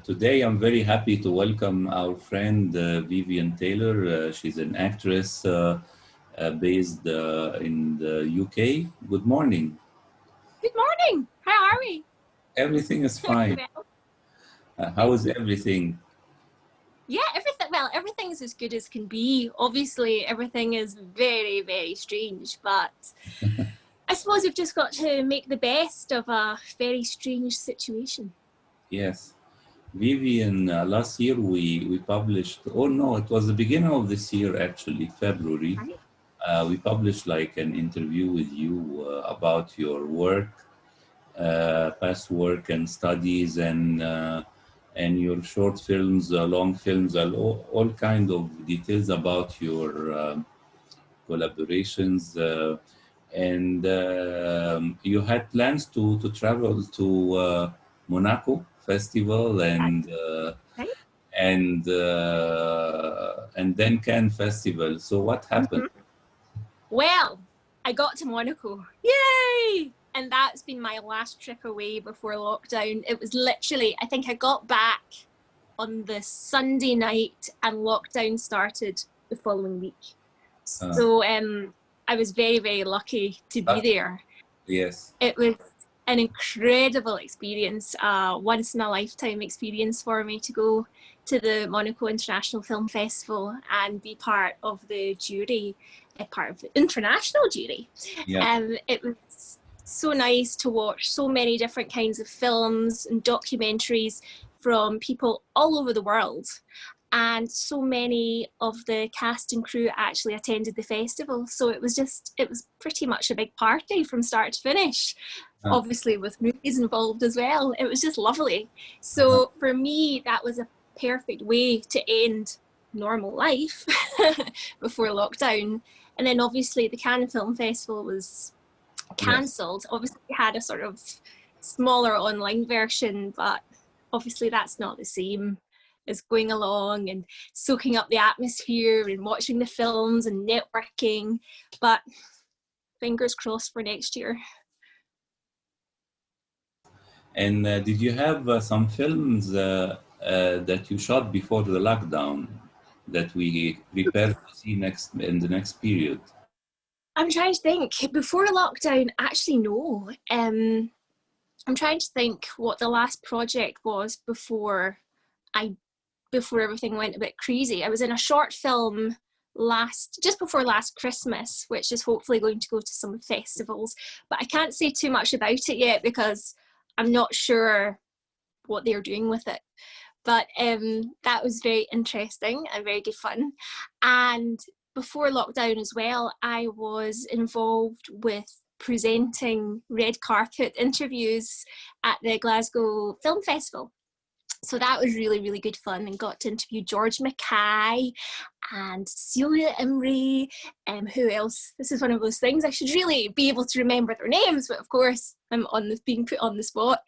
Today I'm very happy to welcome our friend Vivien Taylor. She's an actress based in the UK. Good morning. Good morning. How are we? Everything is fine. Well, How is everything? yeah, everything's as good as can be. Obviously, everything is very, very strange, but I suppose we've just got to make the best of a very strange situation. Yes. Vivien, last year we published, oh no, it was the beginning of this year actually, February. Right. We published like an interview with you about your work, past work and studies and your short films, long films, and all kind of details about your collaborations. And you had plans to travel to Monaco Festival Right. and then Cannes Festival. So what happened? Well, I got to Monaco. Yay! And that's been my last trip away before lockdown. It was literally, I think I got back on the Sunday night and lockdown started the following week. So I was very, very lucky to be there. Yes. It was an incredible experience, once in a lifetime experience for me to go to the Monaco International Film Festival and be part of the jury, part of the international jury. Yeah. It was so nice to watch so many different kinds of films and documentaries from people all over the world. And so many of the cast and crew actually attended the festival. So it was pretty much a big party from start to finish, obviously with movies involved as well. It was just lovely. So for me, that was a perfect way to end normal life before lockdown. And then obviously the Cannes Film Festival was cancelled. Yes. Obviously we had a sort of smaller online version, but obviously that's not the same as going along and soaking up the atmosphere and watching the films and networking. But fingers crossed for next year. And did you have some films that you shot before the lockdown that we prepare to see in the next period? I'm trying to think. Before lockdown, actually no. I'm trying to think what the last project was before everything went a bit crazy. I was in a short film just before last Christmas, which is hopefully going to go to some festivals, but I can't say too much about it yet because I'm not sure what they're doing with it. But that was very interesting and very good fun. And before lockdown as well, I was involved with presenting red carpet interviews at the Glasgow Film Festival. So that was really, really good fun, and got to interview George Mackay and Celia Imrie, who else? This is one of those things I should really be able to remember their names, but of course I'm being put on the spot.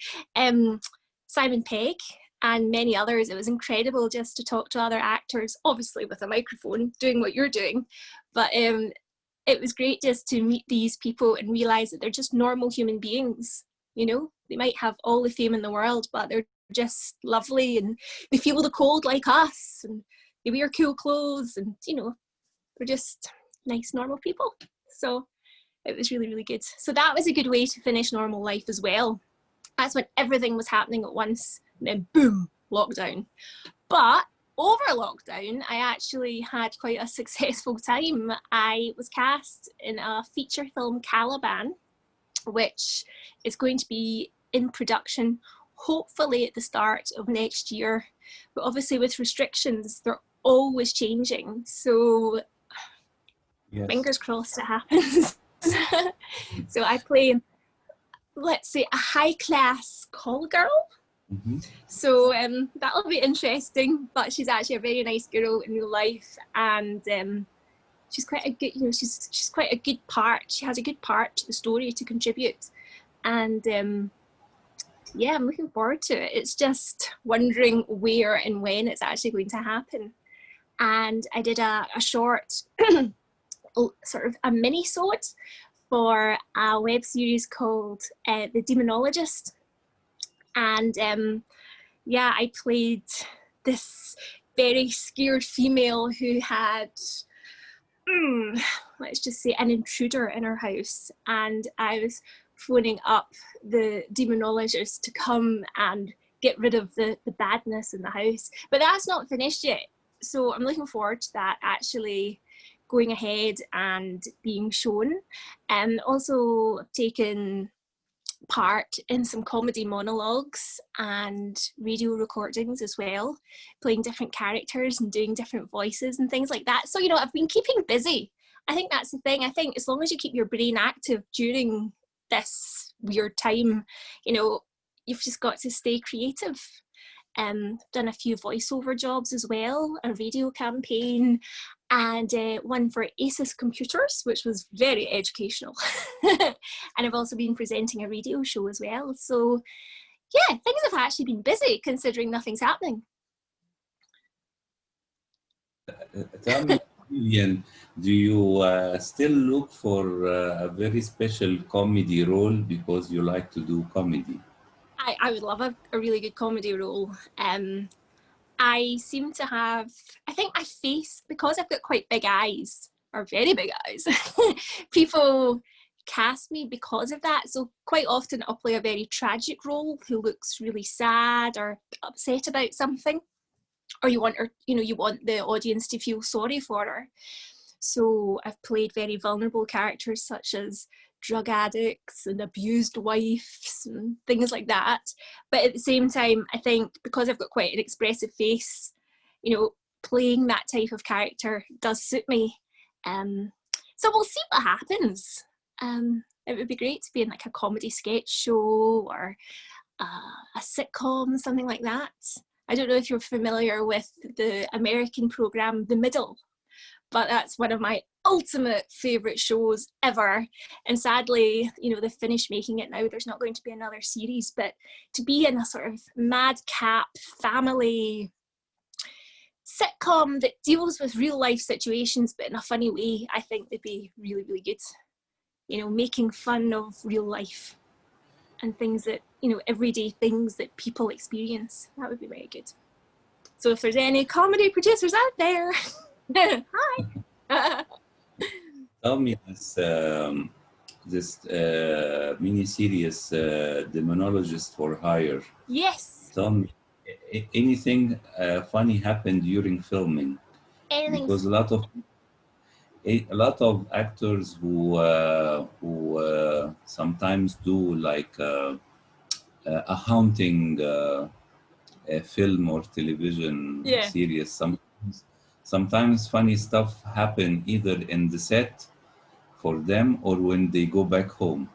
Simon Pegg and many others. It was incredible just to talk to other actors, obviously with a microphone, doing what you're doing, but it was great just to meet these people and realise that they're just normal human beings. You know, they might have all the fame in the world, but they're just lovely and they feel the cold like us and they wear cool clothes and, you know, they're just nice, normal people. So it was really, really good. So that was a good way to finish normal life as well. That's when everything was happening at once, and then boom, lockdown. But over lockdown, I actually had quite a successful time. I was cast in a feature film, Caliban, which is going to be in production hopefully at the start of next year. But obviously with restrictions, they're always changing. So yes. Fingers crossed it happens. So I play, let's say, a high-class call girl. Mm-hmm. So that'll be interesting, but she's actually a very nice girl in real life, and she's quite a good, you know, she's quite a good part. She has a good part to the story to contribute, and yeah, I'm looking forward to it. It's just wondering where and when it's actually going to happen. And I did a short, sort of a mini-sode for a web series called The Demonologist. And yeah, I played this very scared female who had, let's just say, an intruder in her house, and I was phoning up the demonologist to come and get rid of the badness in the house. But that's not finished yet, so I'm looking forward to that actually going ahead and being shown. And also I've taken part in some comedy monologues and radio recordings as well, playing different characters and doing different voices and things like that. So, you know, I've been keeping busy. I think that's the thing. I think as long as you keep your brain active during this weird time, you know, you've just got to stay creative. Done a few voiceover jobs as well, a radio campaign, and one for Asus Computers, which was very educational. And I've also been presenting a radio show as well. So yeah, things have actually been busy considering nothing's happening. Tell me, Vivien, do you still look for a very special comedy role because you like to do comedy? I would love a really good comedy role. I seem to have, I think my face, because I've got quite big eyes, or very big eyes, people cast me because of that. So quite often I'll play a very tragic role who looks really sad or upset about something, or you want her, you know, you want the audience to feel sorry for her. So I've played very vulnerable characters such as drug addicts and abused wives and things like that. But at the same time, I think because I've got quite an expressive face, you know, playing that type of character does suit me. So we'll see what happens. It would be great to be in like a comedy sketch show or a sitcom, something like that. I don't know if you're familiar with the American program The Middle, but that's one of my ultimate favourite shows ever. And sadly, you know, they've finished making it now. There's not going to be another series, but to be in a sort of madcap family sitcom that deals with real life situations, but in a funny way, I think would be really, really good. You know, making fun of real life and things that, you know, everyday things that people experience. That would be very good. So if there's any comedy producers out there, hi. Tell me this mini-series, Demonologist for Hire. Yes. Tell me, anything funny happened during filming? Anything. Because a lot of actors who sometimes do like a haunting a film or television series. Sometimes funny stuff happen either in the set for them or when they go back home.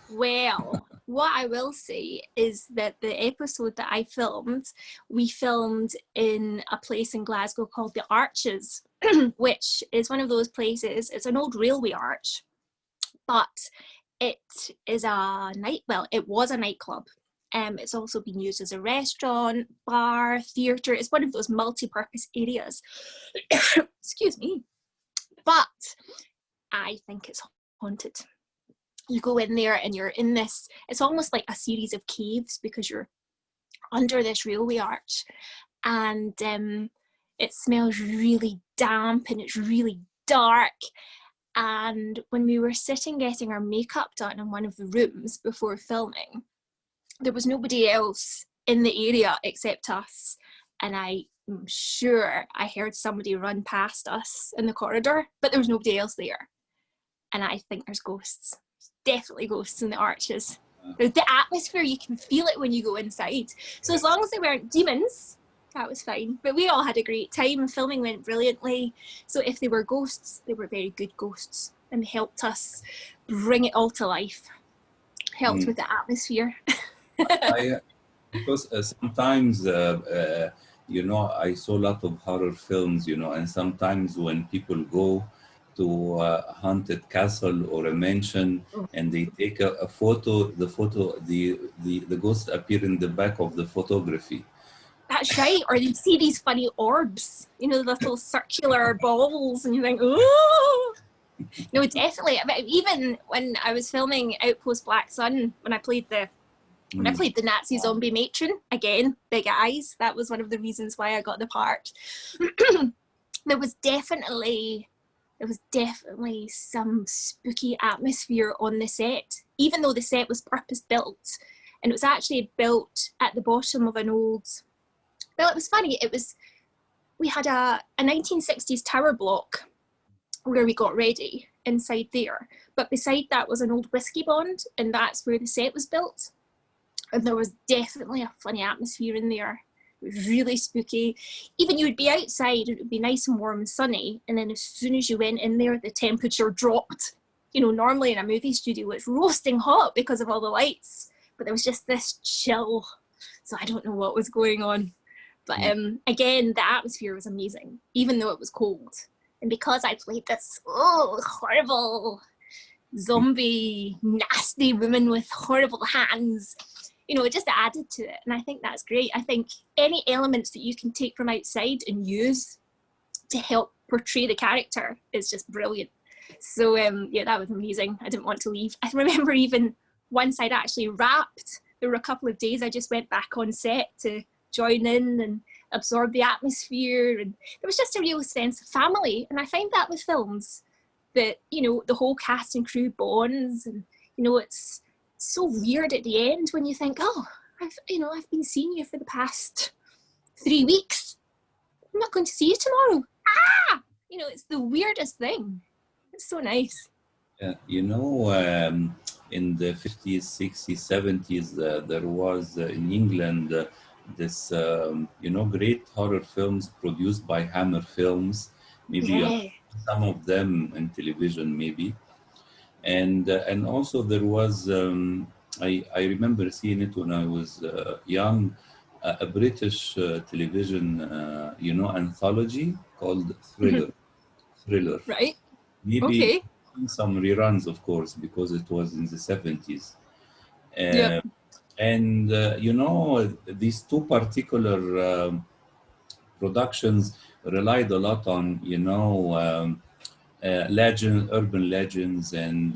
Well, what I will say is that the episode that I filmed, we filmed in a place in Glasgow called the Arches, which is one of those places. It's an old railway arch, but it is it was a nightclub. It's also been used as a restaurant, bar, theatre. It's one of those multi-purpose areas. Excuse me. But I think it's haunted. You go in there and you're in this, it's almost like a series of caves because you're under this railway arch, and it smells really damp and it's really dark. And when we were sitting getting our makeup done in one of the rooms before filming, there was nobody else in the area except us. And I'm sure I heard somebody run past us in the corridor, but there was nobody else there. And I think there's ghosts. There's definitely ghosts in the Arches. There's the atmosphere, you can feel it when you go inside. So as long as they weren't demons, that was fine. But we all had a great time. Filming went brilliantly. So if they were ghosts, they were very good ghosts and helped us bring it all to life. Helped with the atmosphere. Because sometimes, you know, I saw a lot of horror films, you know, and sometimes when people go to a haunted castle or a mansion and they take a photo, the ghosts appear in the back of the photography. That's right. Or you see these funny orbs, you know, little circular balls, and you think, oh. No, definitely. I mean, even when I was filming Outpost Black Sun, when I played the And I played the Nazi zombie matron. Again, big eyes. That was one of the reasons why I got the part. There was definitely some spooky atmosphere on the set, even though the set was purpose built, and it was actually built at the bottom of an old. Well, it was funny. We had a 1960s tower block where we got ready inside there, but beside that was an old whiskey bond, and that's where the set was built. And there was definitely a funny atmosphere in there. It was really spooky. Even you would be outside, it would be nice and warm and sunny, and then as soon as you went in there, the temperature dropped. You know, normally in a movie studio, it's roasting hot because of all the lights, but there was just this chill. So I don't know what was going on. But again, the atmosphere was amazing, even though it was cold. And because I played this horrible zombie, nasty woman with horrible hands, you know, it just added to it. And I think that's great. I think any elements that you can take from outside and use to help portray the character is just brilliant. So yeah, that was amazing. I didn't want to leave. I remember even once I'd actually wrapped, there were a couple of days I just went back on set to join in and absorb the atmosphere. And there was just a real sense of family. And I find that with films, that, you know, the whole cast and crew bonds, and, you know, it's so weird at the end when you think, oh, I've been seeing you for the past 3 weeks. I'm not going to see you tomorrow. Ah! You know, it's the weirdest thing. It's so nice. Yeah, you know, in the 50s, 60s, 70s, there was in England this, you know, great horror films produced by Hammer Films. Maybe Yeah. some of them in television, maybe. And also there was, I remember seeing it when I was young, a British television, you know, anthology called Thriller. Right. Maybe Okay. some reruns, of course, because it was in the 70s. Yep. And, you know, these two particular productions relied a lot on, you know, urban legends and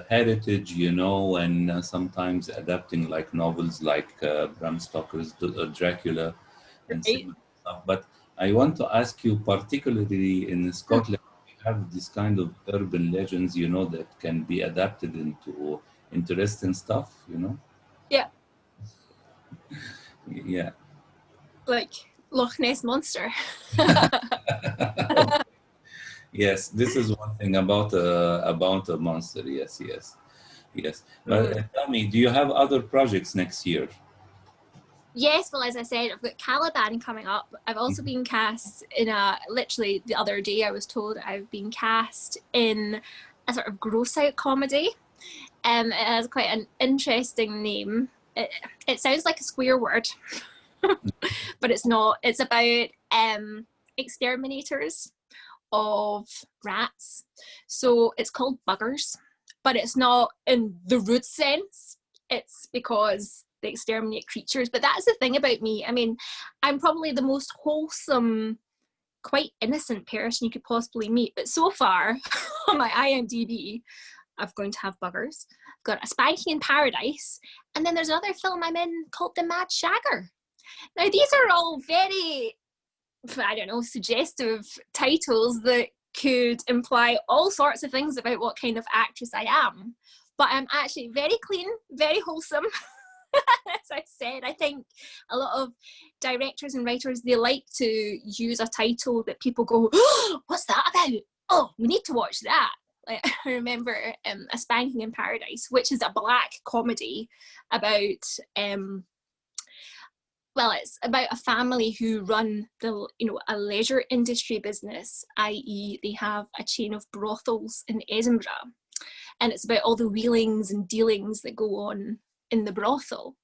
heritage, you know, and sometimes adapting like novels like Bram Stoker's Dracula and Right. similar stuff. But I want to ask you, particularly in Scotland, we have this kind of urban legends, you know, that can be adapted into interesting stuff, you know? Yeah. Yeah. Like Loch Ness Monster. Yes, this is one thing about a monster. Yes, yes, yes. But tell me, do you have other projects next year? Yes, well, as I said, I've got Caliban coming up. I've also been cast in literally the other day I was told I've been cast in a sort of gross out comedy. It has quite an interesting name. It sounds like a swear word, but it's not. It's about exterminators of rats. So it's called buggers, but it's not in the rude sense. It's because they exterminate creatures. But that's the thing about me. I mean, I'm probably the most wholesome, quite innocent person you could possibly meet. But so far, on my IMDb, I'm going to have buggers. I've got a Spanking in Paradise. And then there's another film I'm in called The Mad Shagger. Now, these are all very, I don't know, suggestive titles that could imply all sorts of things about what kind of actress I am. But I'm actually very clean, very wholesome. As I said, I think a lot of directors and writers, they like to use a title that people go, oh, what's that about? Oh, we need to watch that. Like, I remember A Spanking in Paradise, which is a black comedy about well, it's about a family who run a leisure industry business, i.e. they have a chain of brothels in Edinburgh. And it's about all the wheelings and dealings that go on in the brothel.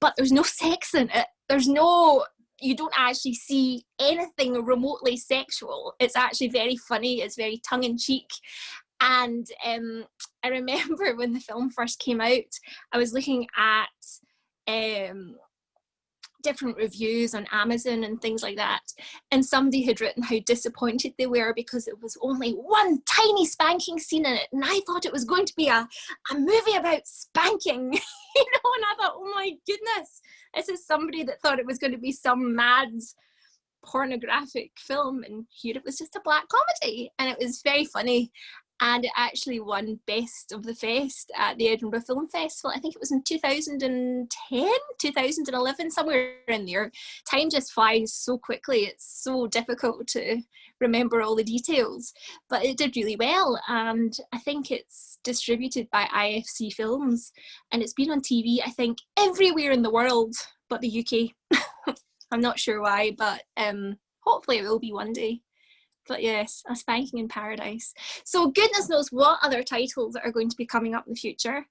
But there's no sex in it. You don't actually see anything remotely sexual. It's actually very funny. It's very tongue-in-cheek. And I remember when the film first came out, I was looking at different reviews on Amazon and things like that. And somebody had written how disappointed they were because it was only one tiny spanking scene in it. And I thought it was going to be a movie about spanking, you know, and I thought, oh my goodness, this is somebody that thought it was going to be some mad pornographic film, and here it was just a black comedy, and it was very funny. And it actually won Best of the Fest at the Edinburgh Film Festival. I think it was in 2010, 2011, somewhere in there. Time just flies so quickly. It's so difficult to remember all the details. But it did really well. And I think it's distributed by IFC Films. And it's been on TV, I think, everywhere in the world but the UK. I'm not sure why, but hopefully it will be one day. But yes, A Spanking in Paradise. So goodness knows what other titles are going to be coming up in the future.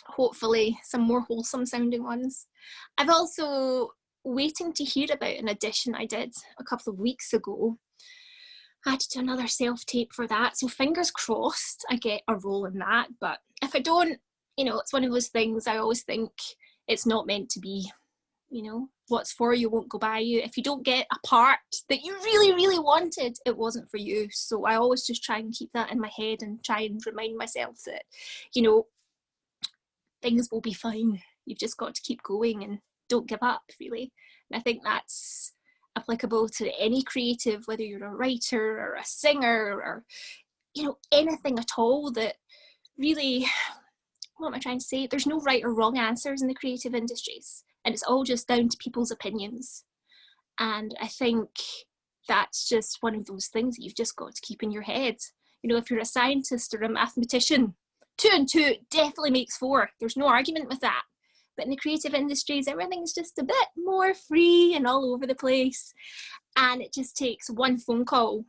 Hopefully some more wholesome sounding ones. I've also waiting to hear about an audition I did a couple of weeks ago. I had to do another self-tape for that. So fingers crossed I get a role in that. But if I don't, you know, it's one of those things I always think it's not meant to be. You know, what's for you won't go by you. If you don't get a part that you really, really wanted, it wasn't for you. So I always just try and keep that in my head and try and remind myself that, you know, things will be fine. You've just got to keep going and don't give up, really. And I think that's applicable to any creative, whether you're a writer or a singer or, you know, anything at all that really, what am I trying to say? There's no right or wrong answers in the creative industries. And it's all just down to people's opinions. And I think that's just one of those things that you've just got to keep in your head. You know, if you're a scientist or a mathematician, 2 and 2 definitely makes 4. There's no argument with that. But in the creative industries, everything's just a bit more free and all over the place. And it just takes one phone call,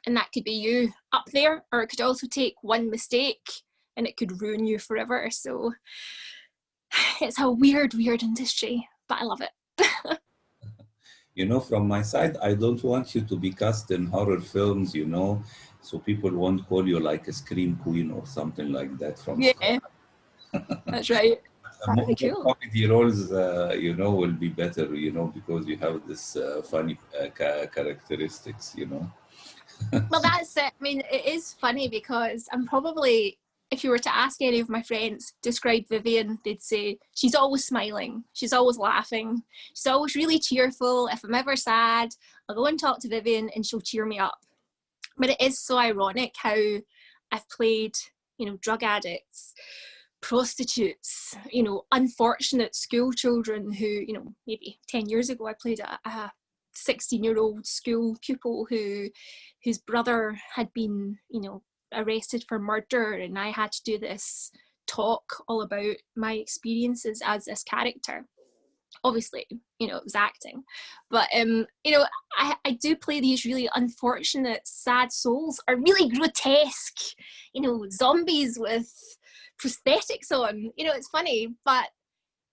and that could be you up there, or it could also take one mistake and it could ruin you forever. So it's a weird, weird industry, but I love it. You know, from my side, I don't want you to be cast in horror films, you know, so people won't call you like a scream queen or something like that from Yeah, that's right. That'd more be cool. comedy roles, you know, will be better, you know, because you have this funny characteristics, you know. Well, that's it. I mean, it is funny because I'm probably, if you were to ask any of my friends, describe Vivien, they'd say, she's always smiling, she's always laughing, she's always really cheerful. If I'm ever sad, I'll go and talk to Vivien and she'll cheer me up. But it is so ironic how I've played, you know, drug addicts, prostitutes, you know, unfortunate school children who, you know, maybe 10 years ago I played a 16-year-old school pupil whose brother had been, you know, arrested for murder, and I had to do this talk all about my experiences as this character. Obviously, you know, it was acting, but you know, I do play these really unfortunate, sad souls, or really grotesque, you know, zombies with prosthetics on. You know, it's funny, but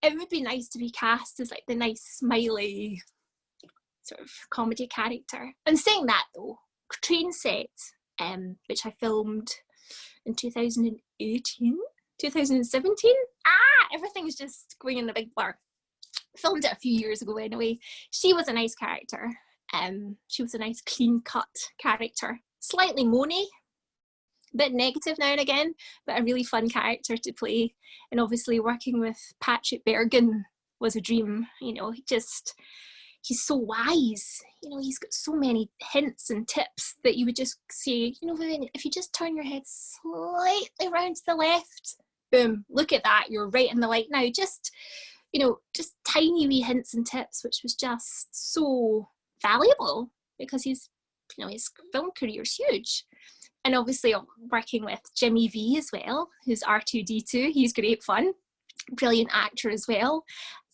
it would be nice to be cast as like the nice, smiley sort of comedy character. And saying that though, Train Set, which I filmed in 2018, 2017. Everything's just going in a big blur. Filmed it a few years ago anyway. She was a nice character. She was a nice clean cut character. Slightly moany, a bit negative now and again, but a really fun character to play. And obviously working with Patrick Bergin was a dream. You know, he's so wise. You know, he's got so many hints and tips that you would just say, you know, Vivien, if you just turn your head slightly round to the left, boom, look at that, you're right in the light now. Just, you know, just tiny wee hints and tips, which was just so valuable because his film career is huge. And obviously working with Jimmy V as well, who's R2-D2, he's great fun, brilliant actor as well.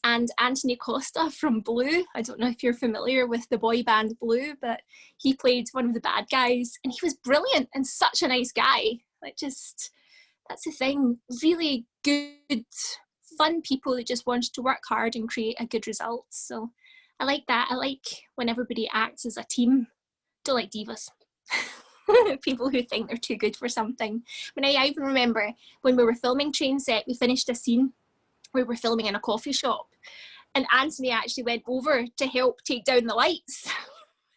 And Anthony Costa from Blue. I don't know if you're familiar with the boy band Blue, but he played one of the bad guys and he was brilliant and such a nice guy. Like, just, that's the thing, really good, fun people that just wanted to work hard and create a good result. So I like that. I like when everybody acts as a team. Don't like divas. People who think they're too good for something. But I even remember when we were filming Train Set, we finished a scene where we're filming in a coffee shop, And Anthony actually went over to help take down the lights.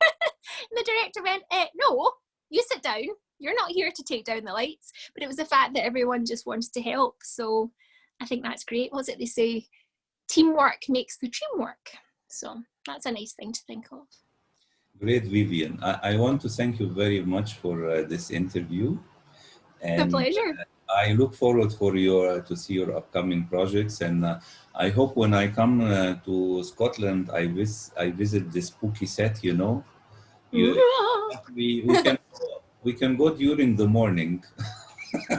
And the director went, no, you sit down. You're not here to take down the lights. But it was the fact that everyone just wanted to help. So I think that's great. What's it they say? Teamwork makes the dream work. So that's a nice thing to think of. Great, Vivien. I want to thank you very much for this interview. It's a pleasure. I look forward for to see your upcoming projects, and I hope when I come to Scotland, I visit the spooky set. You know, we can go during the morning.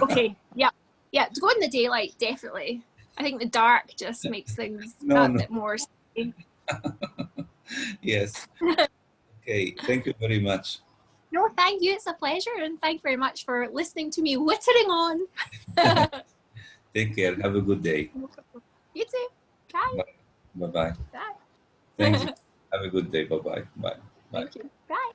Okay, yeah. To go in the daylight, definitely. I think the dark just makes things a bit more scary. Yes. Okay. Thank you very much. No, thank you. It's a pleasure, and thank you very much for listening to me whittering on. Take care. Have a good day. You too. Bye. Bye. Bye. Bye. Thank you. Have a good day. Bye. Bye. Bye. Thank you. Bye.